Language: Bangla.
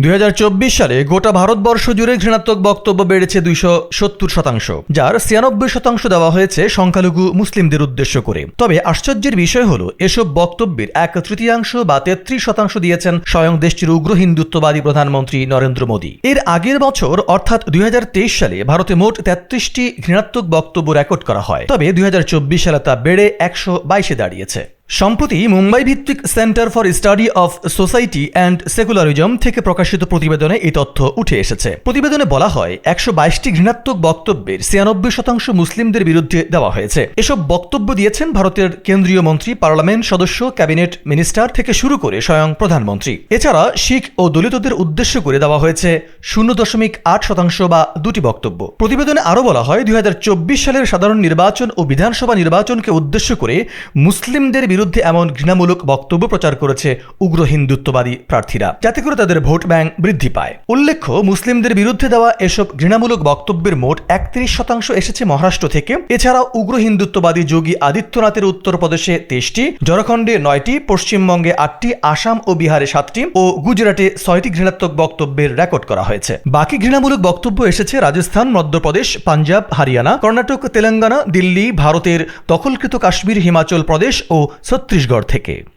2024 সালে গোটা ভারতবর্ষ জুড়ে ঘৃণাত্মক বক্তব্য বেড়েছে 270%, যার 96% দেওয়া হয়েছে সংখ্যালঘু মুসলিমদের উদ্দেশ্য করে। তবে আশ্চর্যের বিষয় হলো, এসব বক্তব্যের 1/3 বা 33% দিয়েছেন স্বয়ং দেশটির উগ্র হিন্দুত্ববাদী প্রধানমন্ত্রী নরেন্দ্র মোদী। এর আগের বছর অর্থাৎ 2023 সালে ভারতে মোট 33টি ঘৃণাত্মক বক্তব্য রেকর্ড করা হয়। তবে 2024 সালে তা বেড়ে 122-এ দাঁড়িয়েছে। সম্প্রতি মুম্বাই ভিত্তিক centre for study of society and secularism থেকে প্রকাশিত প্রতিবেদনে এই তথ্য উঠে এসেছে। প্রতিবেদনে বলা হয়, 122টি ঘৃণাত্মক বক্তব্যের 96% মুসলিমদের বিরুদ্ধে দেওয়া হয়েছে। এসব বক্তব্য দিয়েছেন ভারতের কেন্দ্রীয় মন্ত্রী, পার্লামেন্ট সদস্য, ক্যাবিনেট মিনিস্টার থেকে শুরু করে স্বয়ং প্রধানমন্ত্রী। এছাড়া শিখ ও দলিতদের উদ্দেশ্য করে দেওয়া হয়েছে 0.8% বা 2টি বক্তব্য। প্রতিবেদনে আরও বলা হয়, 2024 সালের সাধারণ নির্বাচন ও বিধানসভা নির্বাচনকে উদ্দেশ্য করে মুসলিমদের বিরুদ্ধে এমন ঘৃণামূলক বক্তব্য প্রচার করেছে উগ্র হিন্দুত্ববাদী প্রার্থীরা, যাতে করে তাদের ভোট ব্যাংক বৃদ্ধি পায়। উল্লেখ্য, মুসলিমদের বিরুদ্ধে দেওয়া এসব ঘৃণামূলক বক্তব্যের মোট 31% এসেছে মহারাষ্ট্র থেকে। এছাড়া উগ্র হিন্দুত্ববাদী যোগী আদিত্যনাথের উত্তরপ্রদেশে 23টি, ঝাড়খণ্ডে 9টি, পশ্চিমবঙ্গে 8টি, আসাম ও বিহারে 7টি ও গুজরাটে 6টি ঘৃণাত্মক বক্তব্যের রেকর্ড করা হয়েছে। বাকি ঘৃণামূলক বক্তব্য এসেছে রাজস্থান, মধ্যপ্রদেশ, পাঞ্জাব, হরিয়ানা, কর্ণাটক, তেলেঙ্গানা, দিল্লি, ভারতের দখলকৃত কাশ্মীর, হিমাচল প্রদেশ ও ছত্তিশগড় থেকে।